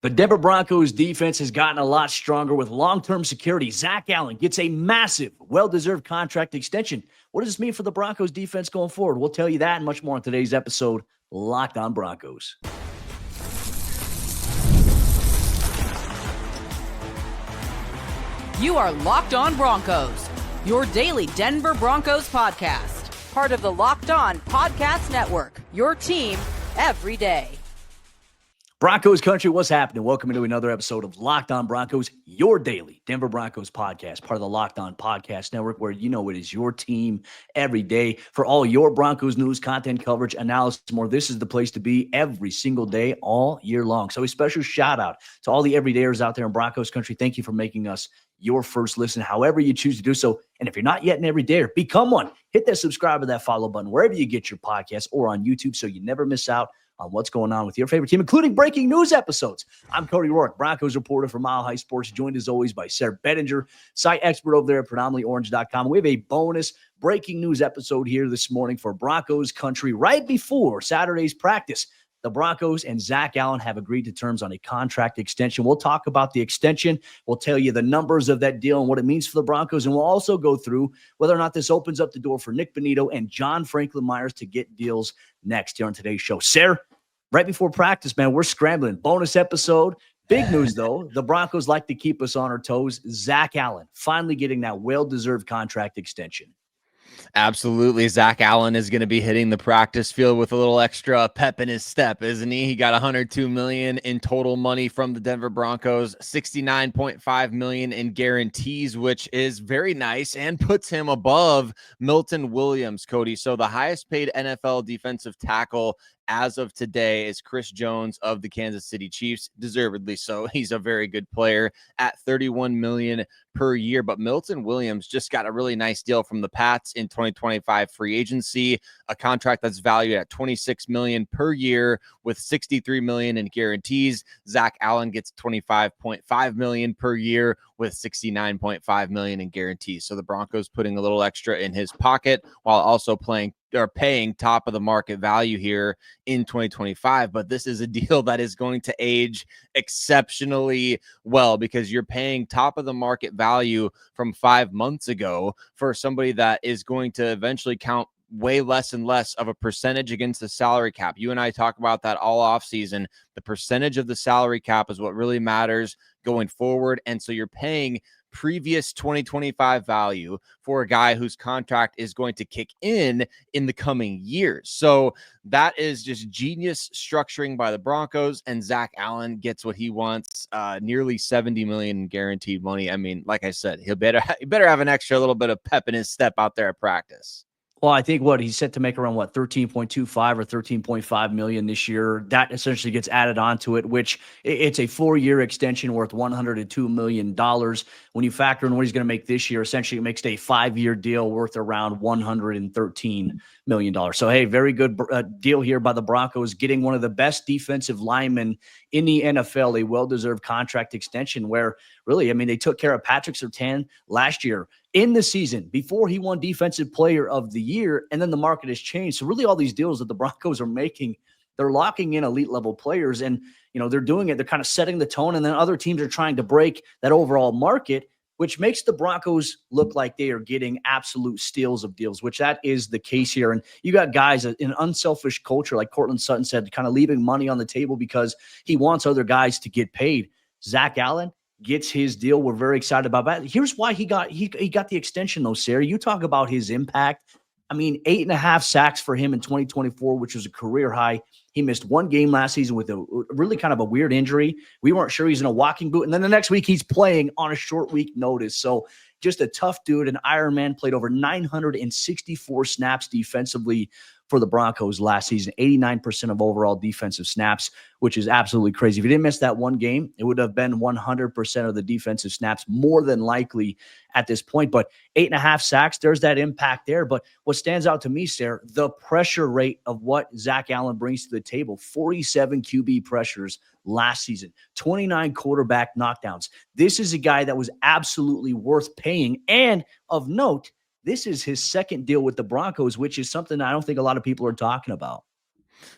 The Denver Broncos defense has gotten a lot stronger with long-term security. Zack Allen gets a massive, well-deserved contract extension. What does this mean for the Broncos defense going forward? We'll tell you that and much more on today's episode, Locked On Broncos. You are Locked On Broncos, your daily Denver Broncos podcast. Part of the Locked On Podcast Network, your team every day. Broncos Country, what's happening? Welcome to another episode of Locked On Broncos, your daily Denver Broncos podcast, part of the Locked On Podcast Network, where you know it is your team every day. For all your Broncos news, content coverage, analysis, more, this is the place to be every single day, all year long. So a special shout out to all the everydayers out there in Broncos Country. Thank you for making us your first listen, however you choose to do so. And if you're not yet an everydayer, become one. Hit that subscribe or that follow button wherever you get your podcasts or on YouTube so you never miss out on what's going on with your favorite team, including breaking news episodes. I'm Cody Roark, Broncos reporter for Mile High Sports, joined as always by Sayre Bedinger, site expert over there at predominantlyorange.com. We have a bonus breaking news episode here this morning for Broncos Country right before Saturday's practice. The Broncos and Zack Allen have agreed to terms on a contract extension. We'll talk about the extension. We'll tell you the numbers of that deal and what it means for the Broncos. And we'll also go through whether or not this opens up the door for Nik Bonitto and John Franklin Myers to get deals next here on today's show. Sayre, right before practice, man, we're scrambling. Bonus episode. Big news, though. The Broncos like to keep us on our toes. Zack Allen finally getting that well-deserved contract extension. Absolutely. Zack Allen is going to be hitting the practice field with a little extra pep in his step, isn't he? He got $102 million in total money from the Denver Broncos, $69.5 million in guarantees, which is very nice and puts him above Milton Williams, Cody. So the highest paid NFL defensive tackle as of today is Chris Jones of the Kansas City Chiefs, deservedly so. He's a very good player at $31 million per year. But Milton Williams just got a really nice deal from the Pats in 2025 free agency, a contract that's valued at $26 million per year with $63 million in guarantees. Zack Allen gets $25.5 million per year with $69.5 million in guarantees. So the Broncos putting a little extra in his pocket while also paying top of the market value here in 2025. But this is a deal that is going to age exceptionally well because you're paying top of the market value from 5 months ago for somebody that is going to eventually count way less and less of a percentage against the salary cap. You and I talk about that all off season. The percentage of the salary cap is what really matters going forward. And so you're paying previous 2025 value for a guy whose contract is going to kick in the coming years. So that is just genius structuring by the Broncos, and Zack Allen gets what he wants, nearly $70 million in guaranteed money. I mean, like I said, he better have an extra little bit of pep in his step out there at practice. Well, I think he's set to make around 13.25 or 13.5 million this year. That essentially gets added onto it, which it's a 4-year extension worth $102 million. When you factor in what he's going to make this year, essentially it makes it a 5-year deal worth around $113 million. So, hey, very good deal here by the Broncos, getting one of the best defensive linemen in the NFL, a well-deserved contract extension where really, I mean, they took care of Patrick Surtain last year in the season before he won Defensive Player of the Year, and then the market has changed. So really all these deals that the Broncos are making, they're locking in elite level players, and they're doing it. They're kind of setting the tone, and then other teams are trying to break that overall market, which makes the Broncos look like they are getting absolute steals of deals, which that is the case here. And you got guys in an unselfish culture, like Cortland Sutton said, kind of leaving money on the table because he wants other guys to get paid. Zack Allen gets his deal. We're very excited about that. Here's why he got the extension, though, Sayre. You talk about his impact. I mean, 8.5 sacks for him in 2024, which was a career high. He missed one game last season with a really kind of a weird injury. We weren't sure he's in a walking boot. And then the next week he's playing on a short week notice. So just a tough dude, an Iron Man, played over 964 snaps defensively for the Broncos last season, 89% of overall defensive snaps, which is absolutely crazy. If he didn't miss that one game, it would have been 100% of the defensive snaps, more than likely at this point. But 8.5 sacks, there's that impact there. But what stands out to me, Sayre, the pressure rate of what Zack Allen brings to the table, 47 QB pressures last season, 29 quarterback knockdowns. This is a guy that was absolutely worth paying. And of note, this is his second deal with the Broncos, which is something I don't think a lot of people are talking about.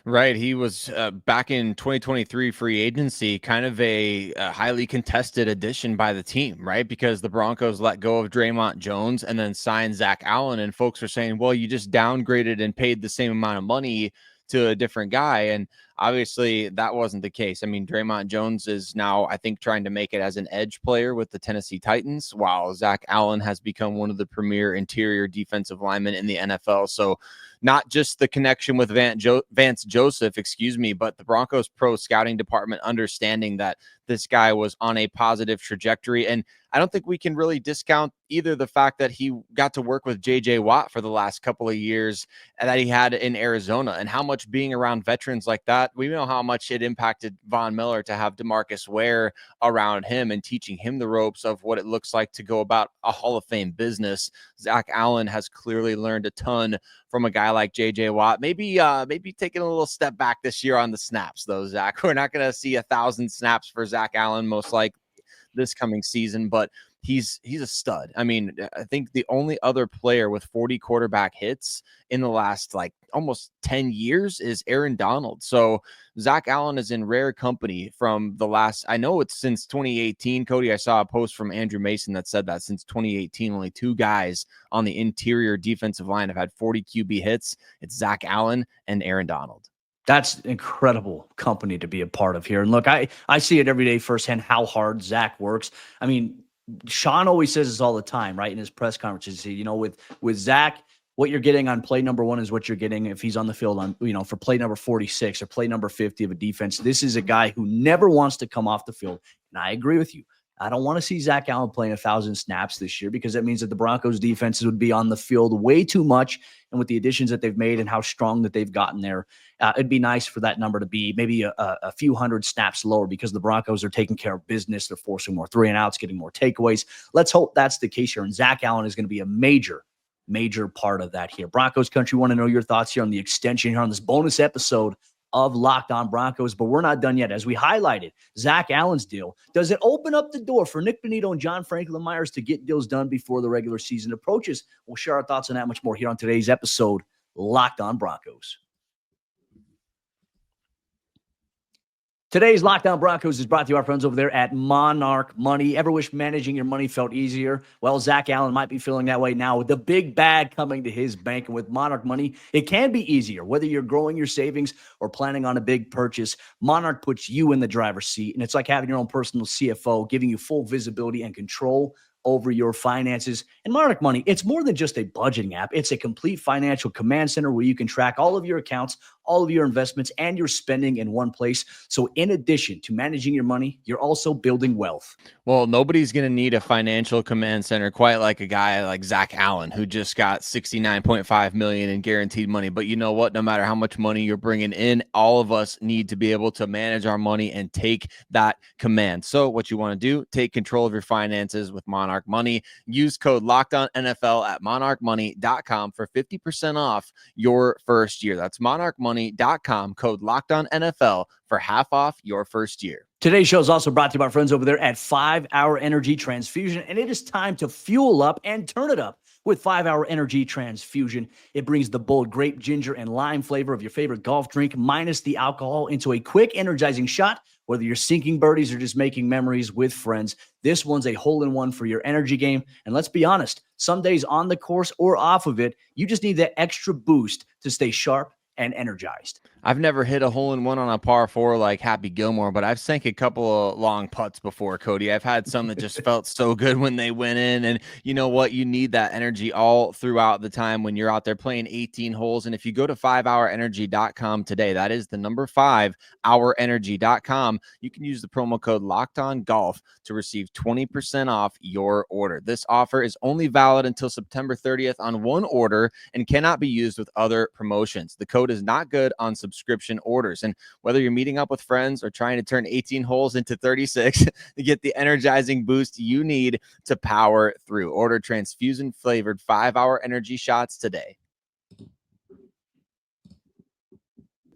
Right. He was back in 2023 free agency, kind of a highly contested addition by the team, right? Because the Broncos let go of Draymond Jones and then signed Zack Allen. And folks are saying, well, you just downgraded and paid the same amount of money to a different guy. And obviously that wasn't the case. I mean, Draymond Jones is now, I think, trying to make it as an edge player with the Tennessee Titans, while Zack Allen has become one of the premier interior defensive linemen in the NFL. So not just the connection with Vance Joseph, but the Broncos pro scouting department understanding that this guy was on a positive trajectory. And I don't think we can really discount either the fact that he got to work with JJ Watt for the last couple of years that he had in Arizona, and how much being around veterans like that, we know how much it impacted Von Miller to have DeMarcus Ware around him and teaching him the ropes of what it looks like to go about a Hall of Fame business. Zack Allen has clearly learned a ton from a guy like JJ Watt. Maybe taking a little step back this year on the snaps, though, Zach. We're not going to see 1,000 snaps for Zack Allen most likely this coming season, but he's a stud. I mean, I think the only other player with 40 quarterback hits in the last like almost 10 years is Aaron Donald. So Zack Allen is in rare company from the last, I know it's since 2018. Cody, I saw a post from Andrew Mason that said that since 2018, only 2 guys on the interior defensive line have had 40 QB hits. It's Zack Allen and Aaron Donald. That's incredible company to be a part of here. And look, I see it every day firsthand how hard Zach works. I mean, Sean always says this all the time, right? In his press conferences, with Zach, what you're getting on play number 1 is what you're getting if he's on the field on, for play number 46 or play number 50 of a defense. This is a guy who never wants to come off the field. And I agree with you. I don't want to see Zack Allen playing 1,000 snaps this year, because that means that the Broncos defenses would be on the field way too much. And with the additions that they've made and how strong that they've gotten there, it'd be nice for that number to be maybe a few hundred snaps lower, because the Broncos are taking care of business. They're forcing more 3-and-outs, getting more takeaways. Let's hope that's the case here. And Zack Allen is going to be a major part of that here. Broncos Country, want to know your thoughts here on the extension here on this bonus episode of Locked On Broncos, but we're not done yet. As we highlighted, Zack Allen's deal, does it open up the door for Nik Bonitto and John Franklin Myers to get deals done before the regular season approaches? We'll share our thoughts on that much more here on today's episode, Locked On Broncos. Today's Locked On Broncos is brought to you by our friends over there at Monarch Money. Ever wish managing your money felt easier? Well, Zack Allen might be feeling that way now with the big bag coming to his bank. And with Monarch Money, it can be easier. Whether you're growing your savings or planning on a big purchase, Monarch puts you in the driver's seat. And it's like having your own personal CFO, giving you full visibility and control over your finances. And Monarch Money, it's more than just a budgeting app. It's a complete financial command center where you can track all of your accounts, all of your investments, and your spending in one place. So in addition to managing your money, you're also building wealth. Well, nobody's going to need a financial command center quite like a guy like Zack Allen, who just got $69.5 million in guaranteed money. But you know what? No matter how much money you're bringing in, all of us need to be able to manage our money and take that command. So what you want to do, take control of your finances with Monarch Money. Use code LOCKEDONNFL at monarchmoney.com for 50% off your first year. That's monarchmoney.com, code LOCKEDONNFL for half off your first year. Today's show is also brought to you by our friends over there at 5 Hour Energy Transfusion, and it is time to fuel up and turn it up with 5 Hour Energy Transfusion. It brings the bold grape, ginger, and lime flavor of your favorite golf drink minus the alcohol into a quick, energizing shot. Whether you're sinking birdies or just making memories with friends, this one's a hole-in-one for your energy game. And let's be honest, some days on the course or off of it, you just need that extra boost to stay sharp and energized. I've never hit a hole-in-one on a par 4 like Happy Gilmore, but I've sank a couple of long putts before, Cody. I've had some that just felt so good when they went in, and you know what? You need that energy all throughout the time when you're out there playing 18 holes. And if you go to 5hourenergy.com today, that is the number 5hourenergy.com, you can use the promo code LOCKEDONGOLF to receive 20% off your order. This offer is only valid until September 30th on one order and cannot be used with other promotions. The code is not good on subscription orders. And whether you're meeting up with friends or trying to turn 18 holes into 36 to get the energizing boost you need to power through, order transfusion flavored 5 Hour Energy shots today.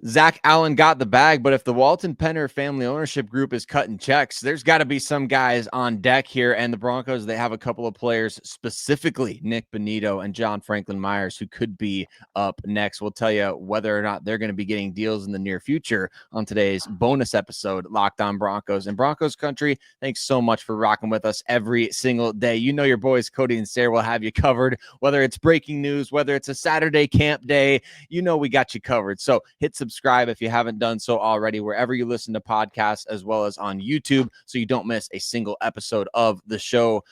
Zack Allen got the bag, but if the Walton Penner family ownership group is cutting checks, there's got to be some guys on deck here. And the Broncos, they have a couple of players, specifically Nik Bonitto and John Franklin Myers, who could be up next. We'll tell you whether or not they're going to be getting deals in the near future on today's bonus episode, Locked On Broncos. And Broncos Country, thanks so much for rocking with us every single day. You know your boys, Cody and Sayre, will have you covered, whether it's breaking news, whether it's a Saturday camp day, you know we got you covered. So hit subscribe if you haven't done so already, wherever you listen to podcasts, as well as on YouTube, so you don't miss a single episode of the show.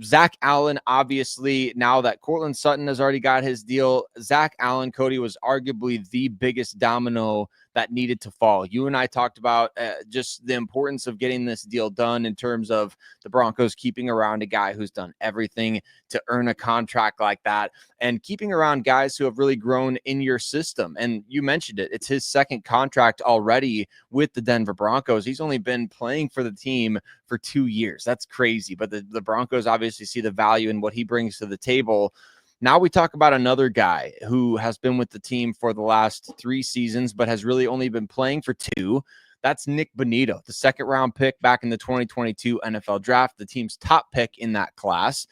Zack Allen, obviously, now that Courtland Sutton has already got his deal, Zack Allen, Cody, was arguably the biggest domino that needed to fall. You and I talked about just the importance of getting this deal done in terms of the Broncos keeping around a guy who's done everything to earn a contract like that, and keeping around guys who have really grown in your system. And you mentioned it. It's his second contract already with the Denver Broncos. He's only been playing for the team for 2 years. That's crazy. But the Broncos obviously see the value in what he brings to the table. Now we talk about another guy who has been with the team for the last 3 seasons, but has really only been playing for 2. That's Nik Bonitto, the second-round pick back in the 2022 NFL draft, the team's top pick in that class.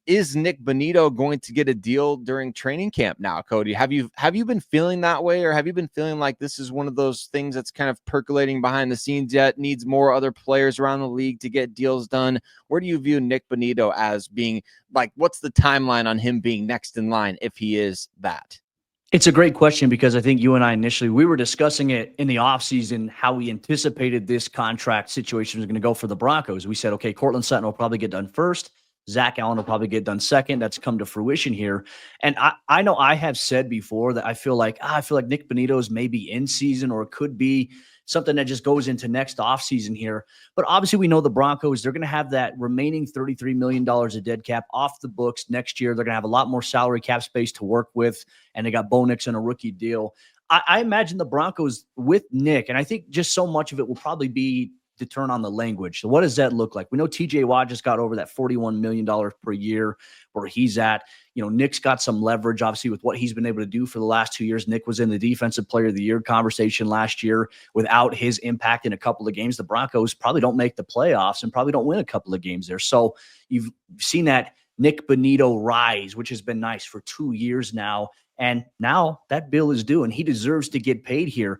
Is Nik Bonitto going to get a deal during training camp now, Cody? Have you been feeling that way, or have you been feeling like this is one of those things that's kind of percolating behind the scenes yet, needs more other players around the league to get deals done? Where do you view Nik Bonitto as being? Like, what's the timeline on him being next in line if he is that? It's a great question, because I think you and I initially, we were discussing it in the offseason, how we anticipated this contract situation was going to go for the Broncos. We said, okay, Courtland Sutton will probably get done first. Zack Allen will probably get done second. That's come to fruition here. And I know I have said before that I feel like Nik Bonitto is maybe in season, or it could be something that just goes into next offseason here. But obviously we know the Broncos, they're going to have that remaining $33 million of dead cap off the books next year. They're going to have a lot more salary cap space to work with, and they got Bo Nix in a rookie deal. I imagine the Broncos with Nick, and I think just so much of it will probably be to turn on the language. So what does that look like? We know TJ Watt just got over that $41 million per year where he's at. You know, Nick's got some leverage, obviously, with what he's been able to do for the last 2 years. Nick was in the Defensive Player of the Year conversation last year. Without his impact in a couple of games, the Broncos probably don't make the playoffs and probably don't win a couple of games there. So you've seen that Nik Bonitto rise, which has been nice for 2 years now. And now that bill is due, and he deserves to get paid here.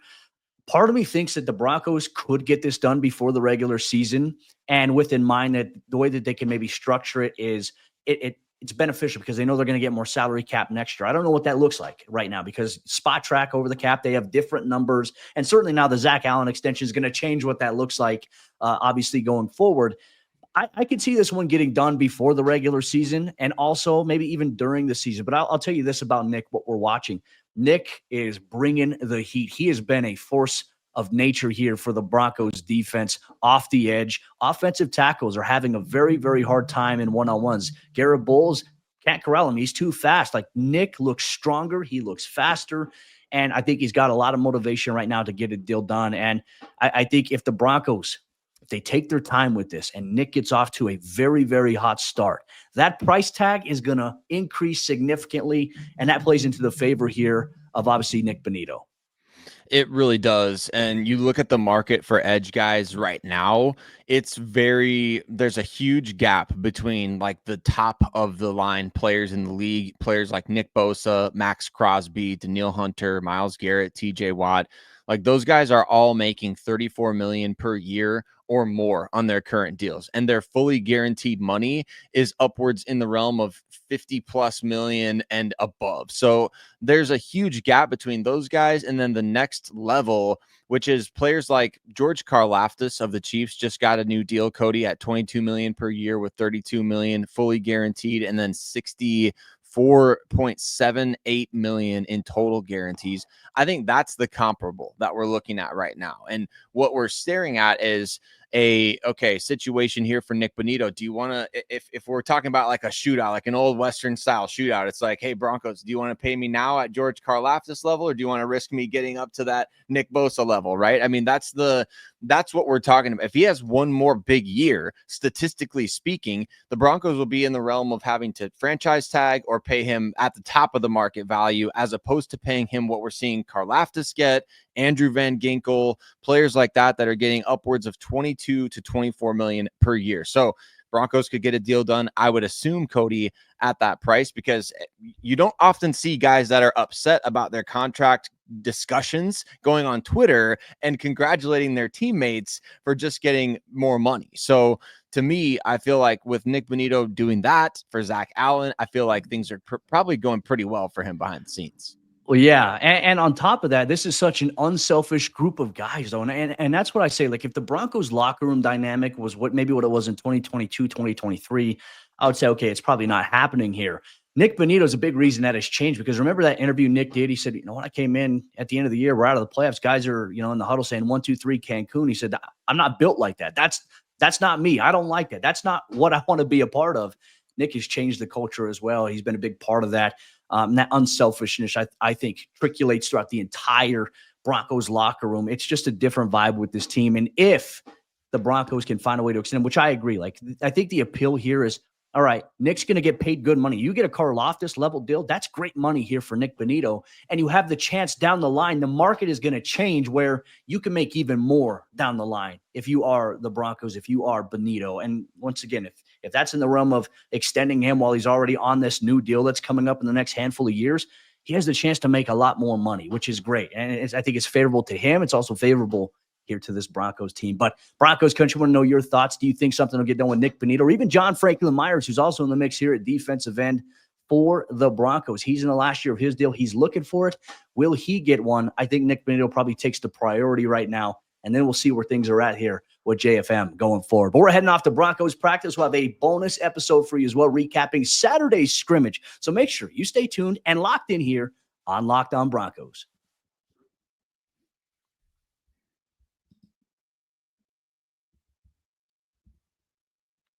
Part of me thinks that the Broncos could get this done before the regular season, and with in mind that the way that they can maybe structure it is it's beneficial, because they know they're going to get more salary cap next year. I don't know what that looks like right now, because spot track over the cap, they have different numbers, and certainly now the Zack Allen extension is going to change what that looks like, obviously going forward. I could see this one getting done before the regular season, and also maybe even during the season. But I'll tell you this about Nick, what we're watching. Nick is bringing the heat. He has been a force of nature here for the Broncos defense off the edge. Offensive tackles are having a very, very hard time in one-on-ones. Garrett Bowles can't corral him. He's too fast. Like, Nick looks stronger. He looks faster. And I think he's got a lot of motivation right now to get a deal done. And I think if the Broncos, if they take their time with this and Nick gets off to a very, very hot start, that price tag is going to increase significantly, and that plays into the favor here of obviously Nik Bonitto. It really does. And you look at the market for edge guys right now, there's a huge gap between like the top of the line players in the league, players like Nick Bosa, Max Crosby, Danielle Hunter, Myles Garrett, TJ Watt. Like, those guys are all making $34 million per year or more on their current deals, and their fully guaranteed money is upwards in the realm of 50 plus million and above. So there's a huge gap between those guys and then the next level, which is players like George Karlaftis of the Chiefs just got a new deal, Cody, at $22 million per year with $32 million fully guaranteed, and then $64.78 million in total guarantees. I think that's the comparable that we're looking at right now. And what we're staring at is a situation here for Nik Bonitto. Do you want to, if we're talking about like a shootout, like an old Western style shootout, it's like, hey, Broncos, do you want to pay me now at George Karlaftis level, or do you want to risk me getting up to that Nick Bosa level, right? I mean, that's what we're talking about. If he has one more big year, statistically speaking, the Broncos will be in the realm of having to franchise tag or pay him at the top of the market value, as opposed to paying him what we're seeing Karlaftis get Andrew Van Ginkel, players like that are getting upwards of 22 to 24 million per year. So Broncos could get a deal done, I would assume, Cody, at that price, because you don't often see guys that are upset about their contract discussions going on Twitter and congratulating their teammates for just getting more money. So to me, I feel like with Nik Bonitto doing that for Zack Allen, I feel like things are probably going pretty well for him behind the scenes. Well, yeah. And on top of that, this is such an unselfish group of guys, though. And that's what I say. Like, if the Broncos locker room dynamic was what it was in 2022, 2023, I would say, okay, it's probably not happening here. Nik Bonitto is a big reason that has changed, because remember that interview Nick did? He said, when I came in at the end of the year, we're out of the playoffs. Guys are, in the huddle saying 1, 2, 3 Cancun. He said, I'm not built like that. That's not me. I don't like that. That's not what I want to be a part of. Nick has changed the culture as well. He's been a big part of that. That unselfishness, I think, percolates throughout the entire Broncos locker room. It's just a different vibe with this team. And if the Broncos can find a way to extend, which I agree, I think the appeal here is, all right, Nick's going to get paid good money. You get a Karlaftis level deal, that's great money here for Nik Bonitto. And you have the chance down the line, the market is going to change where you can make even more down the line if you are the Broncos, if you are Bonitto. And once again, if that's in the realm of extending him while he's already on this new deal that's coming up in the next handful of years, he has the chance to make a lot more money, which is great. And I think it's favorable to him. It's also favorable here to this Broncos team. But Broncos Country, want to know your thoughts. Do you think something will get done with Nik Bonitto, or even John Franklin Myers, who's also in the mix here at defensive end for the Broncos? He's in the last year of his deal. He's looking for it. Will he get one? I think Nik Bonitto probably takes the priority right now, and then we'll see where things are at here with JFM going forward. But we're heading off to Broncos practice. We'll have a bonus episode for you as well, recapping Saturday's scrimmage. So make sure you stay tuned and locked in here on Locked On Broncos.